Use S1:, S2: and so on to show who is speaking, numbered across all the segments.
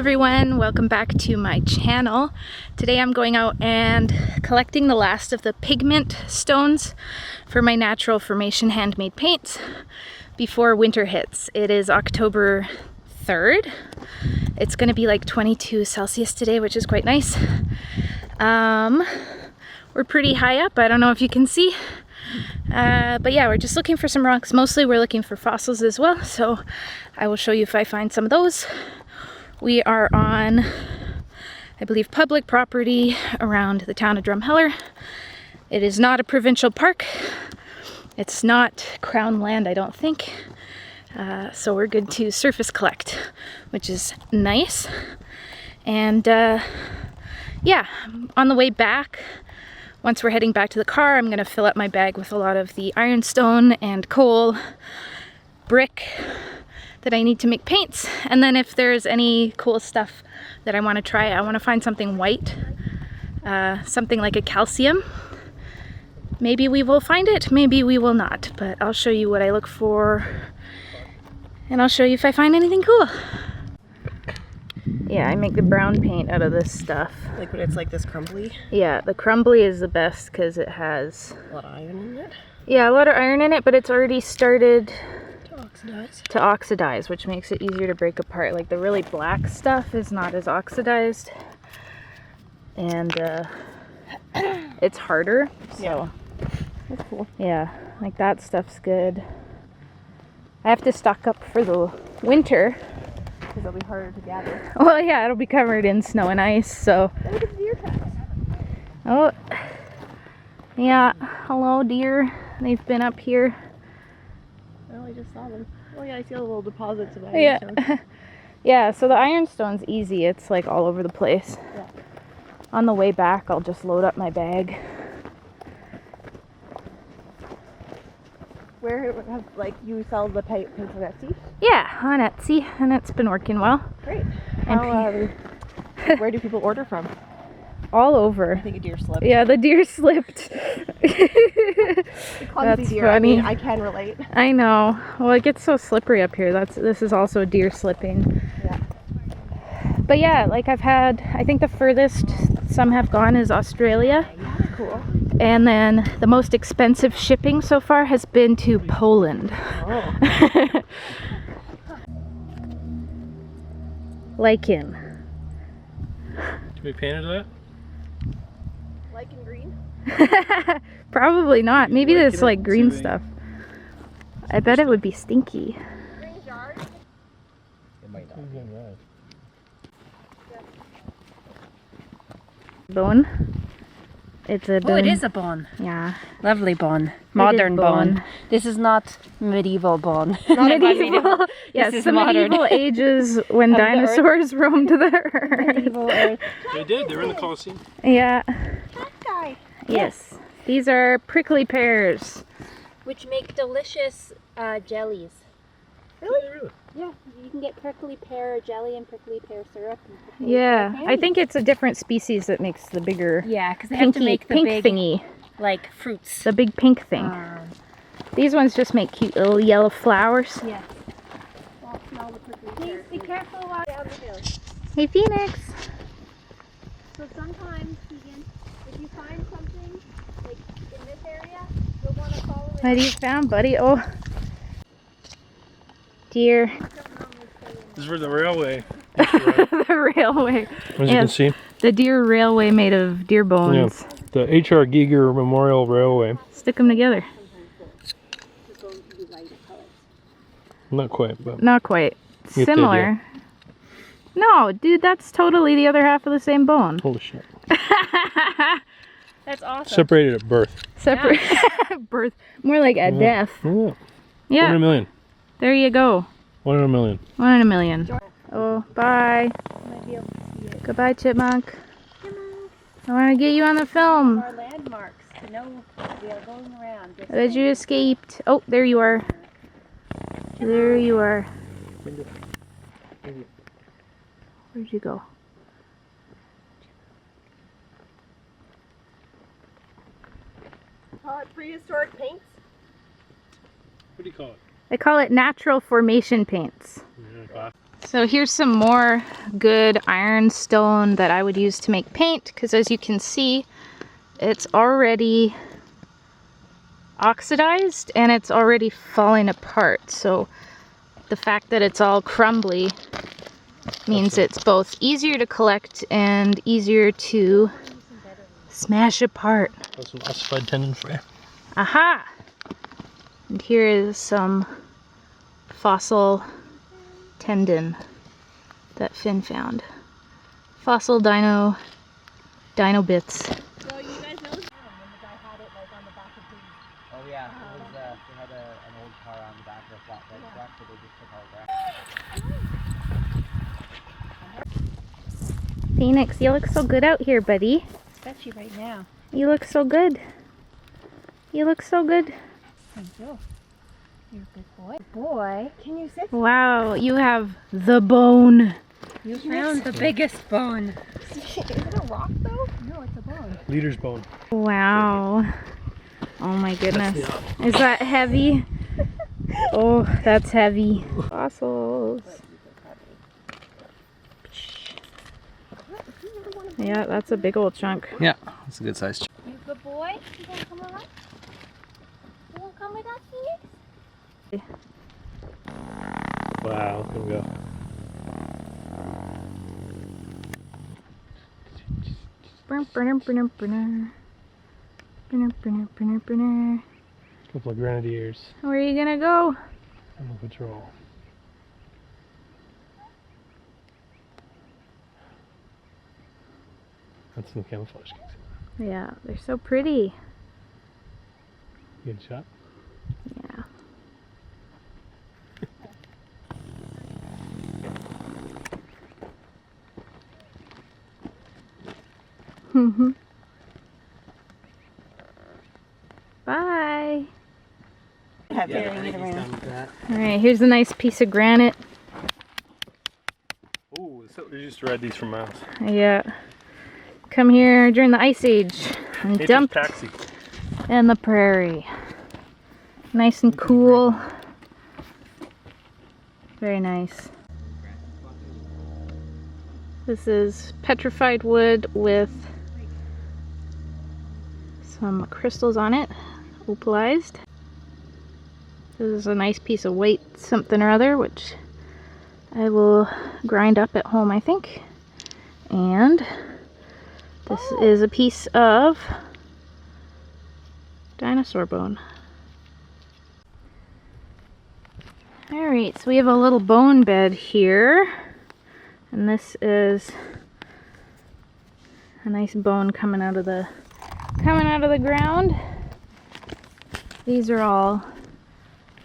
S1: everyone, welcome back to my channel. Today I'm going out and collecting the last of the pigment stones for my natural formation handmade paints before winter hits. It is October 3rd. It's going to be like 22 Celsius today, which is quite nice. We're pretty high up, I don't know if you can see. But yeah, we're just looking for some rocks. Mostly we're looking for fossils as well, so I will show you if I find some of those. We are on, I believe, public property around the town of Drumheller. It is not a provincial park. It's not crown land, I don't think. So we're good to surface collect, which is nice. And yeah, on the way back, once we're heading back to the car, I'm gonna fill up my bag with a lot of the ironstone and coal, brick that I need to make paints. And then if there's any cool stuff that I want to try, I want to find something white, something like a calcium. Maybe we will find it, maybe we will not, but I'll show you what I look for and I'll show you if I find anything cool. Yeah, I make the brown paint out of this stuff.
S2: Like when it's like this crumbly?
S1: Yeah, the crumbly is the best because it has
S2: a lot of iron in it?
S1: Yeah, a lot of iron in it, but it's already started
S2: to
S1: oxidize, which makes it easier to break apart. Like the really black stuff is not as oxidized, and it's harder. So
S2: yeah. That's cool.
S1: Yeah, like that stuff's good. I have to stock up for the winter
S2: because it'll be harder to gather.
S1: Well, yeah, it'll be covered in snow and ice. So.
S2: Look at the deer tracks.
S1: Oh, yeah. Hello, deer. They've been up here.
S2: I just saw them. Oh yeah, I see all the little deposits of
S1: ironstone. Yeah. Yeah, so the ironstone's easy. It's like all over the place.
S2: Yeah. On
S1: the way back, I'll just load up my bag.
S2: Where have, like, you sell the paints on Etsy?
S1: Yeah, on Etsy, and it's been working well.
S2: Great. Where do people order from?
S1: All over.
S2: I think a deer slipped.
S1: Yeah, the deer slipped. That's
S2: deer.
S1: funny.
S2: I mean, I can relate.
S1: I know. Well, it gets so slippery up here. This is also a deer slipping.
S2: Yeah.
S1: But yeah, like I think the furthest some have gone is Australia.
S2: Cool.
S1: And then the most expensive shipping so far has been to Poland.
S2: Oh.
S1: Lichen.
S3: Can we paint that?
S2: Lichen green?
S1: Probably not. Maybe this like green stuff. I bet it would be stinky.
S2: Green jar?
S3: It might not.
S1: Bone. It's a bone.
S4: Oh, it is a bone.
S1: Yeah.
S4: Lovely bone. Modern bone. This is not medieval bone.
S1: Not medieval. Yes,
S4: this is
S1: the
S4: modern.
S1: medieval ages when dinosaurs roamed the earth.
S4: Medieval earth.
S3: They did. They were in the Colosseum.
S1: Yeah.
S2: That guy.
S1: Yes. These are prickly pears.
S4: Which make delicious jellies.
S2: Really?
S4: Yeah, you can get prickly pear jelly and prickly pear syrup. And prickly
S1: Yeah,
S4: pear
S1: I think it's a different species that makes the bigger
S4: yeah, because they have to make the
S1: pink
S4: big
S1: thingy.
S4: like fruits.
S1: The big pink thing. These ones just make cute little yellow flowers.
S4: Yeah.
S2: I'll smell the prickly
S4: Please
S2: pear.
S4: be careful while
S2: Down the hill.
S1: Hey, Phoenix.
S4: So sometimes, Keegan, if you find something like in this area, you'll want to follow it.
S1: What have you found, buddy? Oh, deer.
S3: This is for the railway.
S1: The railway.
S3: As you can see.
S1: The deer railway made of deer bones.
S3: Yeah. The H.R. Giger Memorial Railway.
S1: Stick them together.
S3: Not quite, but
S1: Not quite.
S3: You get the
S1: Similar. No, dude, that's totally the other half of the same bone.
S3: holy shit.
S1: That's awesome.
S3: Separated at birth.
S1: Separate birth. More like at death.
S3: Yeah. 1
S1: Yeah.
S3: in a million.
S1: There you go.
S3: 1 in a million.
S1: 1 in a million. Oh, bye. Goodbye, chipmunk. I want to get you on the film.
S4: Our landmarks to know we are going around. Just
S1: That you escaped. Oh, there you are. There you are. Where'd you go?
S2: Call it prehistoric paints?
S3: What do you call it?
S1: They call it natural formation paints.
S3: Yeah,
S1: So here's some more good ironstone that I would use to make paint, because as you can see, it's already oxidized and it's already falling apart. So the fact that it's all crumbly means it's both easier to collect and easier to smash apart.
S3: Got some ossified tendon for you.
S1: Aha! And here is some fossil tendon that Finn found. Fossil dino bits.
S2: So you guys know when the guy had it like on the back of his.
S5: Oh yeah, it was, they had an old car on the back of a flatbed truck, so they just took all that.
S1: Phoenix, you look so good out here, buddy.
S2: Especially right now.
S1: You look so good. You look so good.
S2: Thank you. You're a good boy. Boy, can you sit?
S1: Wow, you have the bone.
S2: You found the biggest bone. Is it a rock though? No, it's a bone.
S3: Leader's bone.
S1: Wow. Oh my goodness. Is that heavy? Oh, that's heavy. Fossils. Yeah, that's a big old chunk.
S5: Yeah, that's a good size.
S4: You good boy? You gonna come along? You wanna come with us, Phoenix?
S3: Wow, look at him go. Couple of grenadiers.
S1: Where are you gonna go?
S3: Animal patrol. That's some camouflage kicks.
S1: Yeah, they're so pretty.
S3: Good shot.
S1: Yeah. Bye.
S2: Carrying it around.
S1: All right, here's a nice piece of granite.
S3: Oh, we used to ride these for miles.
S1: Yeah. Come here during the Ice Age and
S3: Nature's
S1: dumped
S3: taxi.
S1: in the prairie. Nice and cool. Very nice. This is petrified wood with some crystals on it, opalized. This is a nice piece of white something or other, which I will grind up at home, I think. And this is a piece of dinosaur bone. Alright, so we have a little bone bed here. And this is a nice bone coming out of the ground. These are all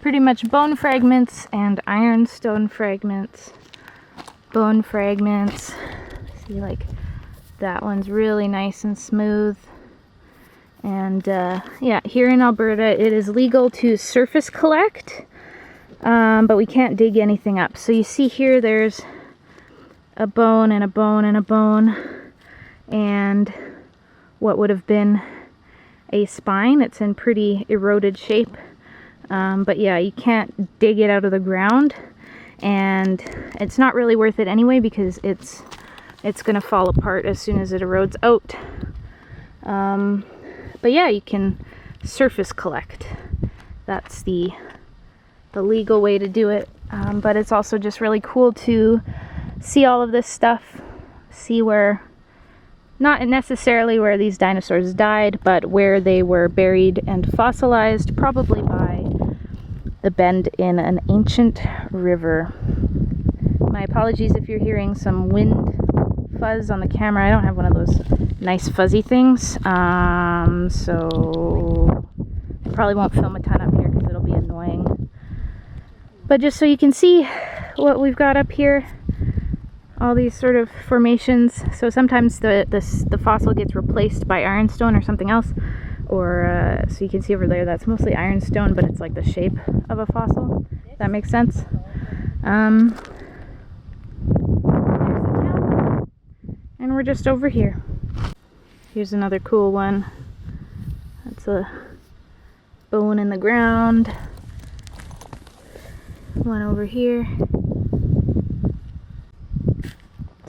S1: pretty much bone fragments and ironstone fragments. Bone fragments. See, like that one's really nice and smooth. And yeah, here in Alberta it is legal to surface collect, but we can't dig anything up. So you see here there's a bone and a bone and a bone and what would have been a spine. It's in pretty eroded shape, but yeah, you can't dig it out of the ground, and it's not really worth it anyway because it's gonna fall apart as soon as it erodes out. But yeah, you can surface collect. That's the legal way to do it, but it's also just really cool to see all of this stuff, see where, not necessarily where these dinosaurs died, but where they were buried and fossilized, probably by the bend in an ancient river. My apologies if you're hearing some wind fuzz on the camera. I don't have one of those nice fuzzy things, so I probably won't film a ton up here because it'll be annoying. But just so you can see what we've got up here, all these sort of formations. So sometimes the fossil gets replaced by ironstone or something else, or so you can see over there that's mostly ironstone, but it's like the shape of a fossil. If that makes sense. There's the town, and we're just over here. Here's another cool one. That's a bone in the ground. One over here.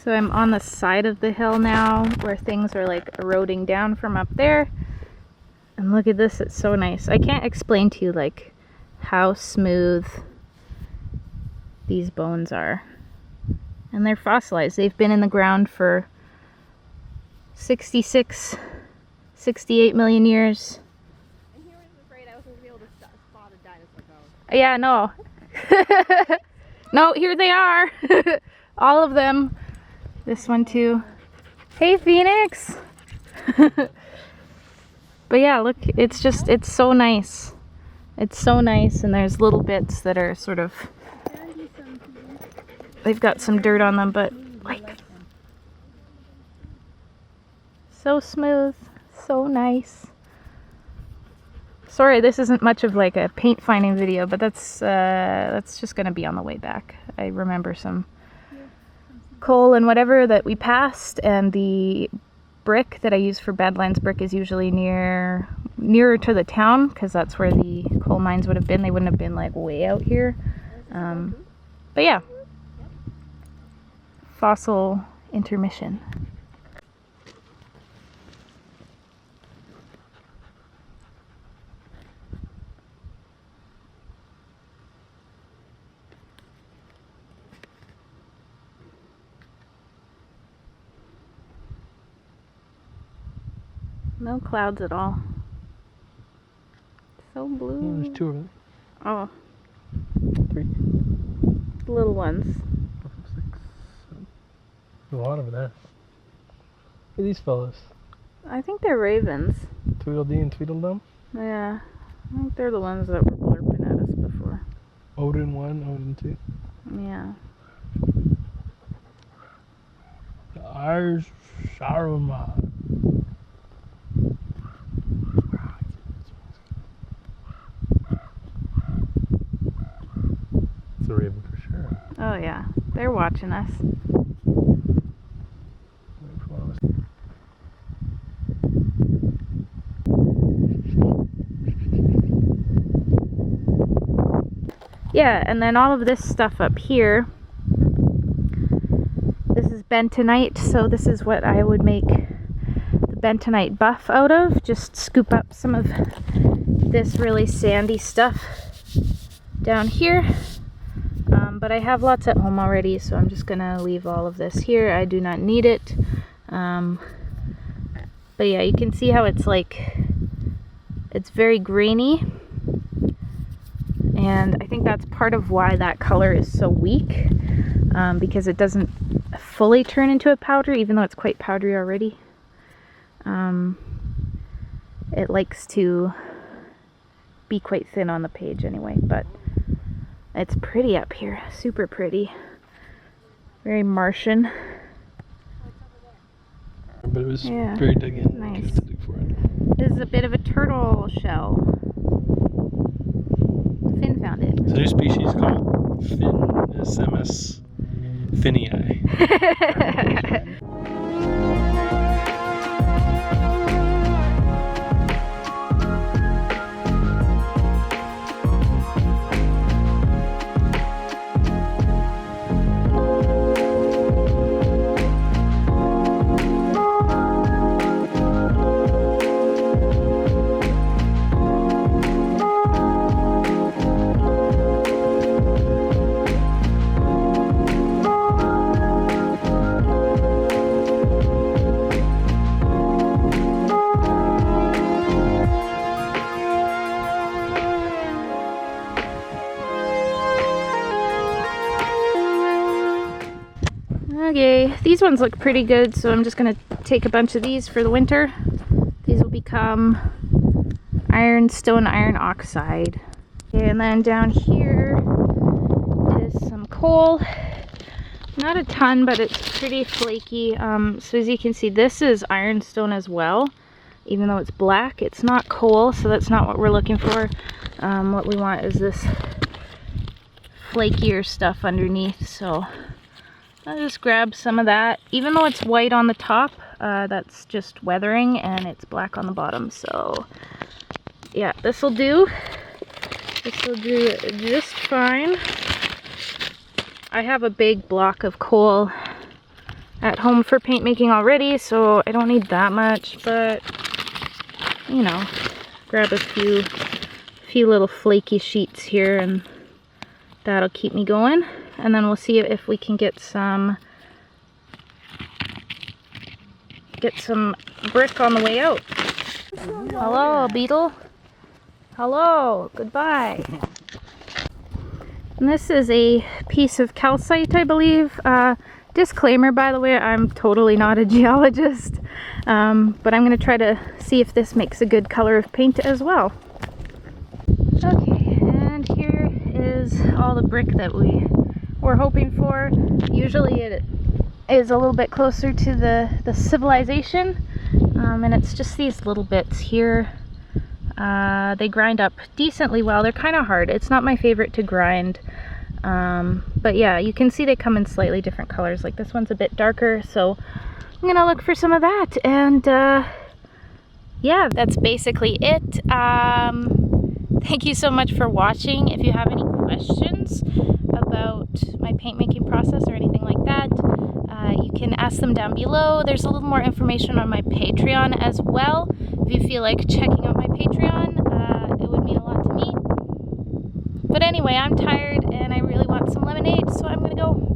S1: So I'm on the side of the hill now where things are like eroding down from up there. And look at this, it's so nice. I can't explain to you like how smooth these bones are. And they're fossilized. They've been in the ground for 66, 68 million years.
S4: And here I was afraid I was going to be able to spot a dinosaur bone.
S1: Yeah, no. No, here they are. All of them. This one too. Hey, Phoenix. But yeah, look, it's just, it's so nice. It's so nice, and there's little bits that are sort of, they've got some dirt on them, but like, so smooth, so nice. Sorry, this isn't much of like a paint finding video, but that's just gonna be on the way back. I remember some coal and whatever that we passed, and the brick that I use for Badlands brick is usually nearer to the town, because that's where the coal mines would have been. They wouldn't have been like way out here. But yeah, fossil intermission. No clouds at all. So blue.
S3: Oh, there's 2 of them.
S1: Oh,
S3: 3,
S1: the little ones.
S3: 4, 5, 6, 7. There's a lot over there. Look at these fellas.
S1: I think they're ravens.
S3: Tweedledee and Tweedledum.
S1: Yeah, I think they're the ones that were blurping at us before.
S3: Odin 1, Odin 2.
S1: Yeah.
S3: The Irish Saruman. It's a raven for sure.
S1: Oh yeah, they're watching us. Yeah, and then all of this stuff up here, this is bentonite, so this is what I would make the bentonite buff out of. Just scoop up some of this really sandy stuff down here. But I have lots at home already, so I'm just gonna leave all of this here. I do not need it. But yeah, you can see how it's like, it's very grainy. And I think that's part of why that color is so weak, because it doesn't fully turn into a powder, even though it's quite powdery already. It likes to be quite thin on the page anyway, but it's pretty up here, super pretty. Very Martian.
S3: But it was
S1: Yeah,
S3: very dug in.
S1: nice.
S3: To dig for it.
S1: This is a bit of a turtle shell. Finn found it.
S3: It's a new species called SMS Finnii.
S1: Okay, these ones look pretty good, so I'm just gonna take a bunch of these for the winter. These will become Ironstone iron oxide. Okay, and then down here is some coal. Not a ton, but it's pretty flaky. So as you can see, this is ironstone as well. Even though it's black, it's not coal, so that's not what we're looking for. What we want is this flakier stuff underneath, so I'll just grab some of that. Even though it's white on the top, that's just weathering, and it's black on the bottom. So yeah, this will do. This will do just fine. I have a big block of coal at home for paint making already, so I don't need that much, but you know, grab a few little flaky sheets here and that'll keep me going. And then we'll see if we can get some brick on the way out. Hello, beetle. Hello, goodbye. And this is a piece of calcite, I believe. Disclaimer, by the way, I'm totally not a geologist, but I'm going to try to see if this makes a good color of paint as well. Okay, and here is all the brick that we were hoping for. Usually it is a little bit closer to the civilization, and it's just these little bits here. They grind up decently well. They're kind of hard. It's not my favorite to grind. But yeah, you can see they come in slightly different colors. Like this one's a bit darker, so I'm gonna look for some of that. And yeah, that's basically it. Thank you so much for watching. If you have any questions about my paint making process or anything like that, you can ask them down below. There's a little more information on my Patreon as well. If you feel like checking out my Patreon, it would mean a lot to me. But anyway, I'm tired and I really want some lemonade, so I'm gonna go.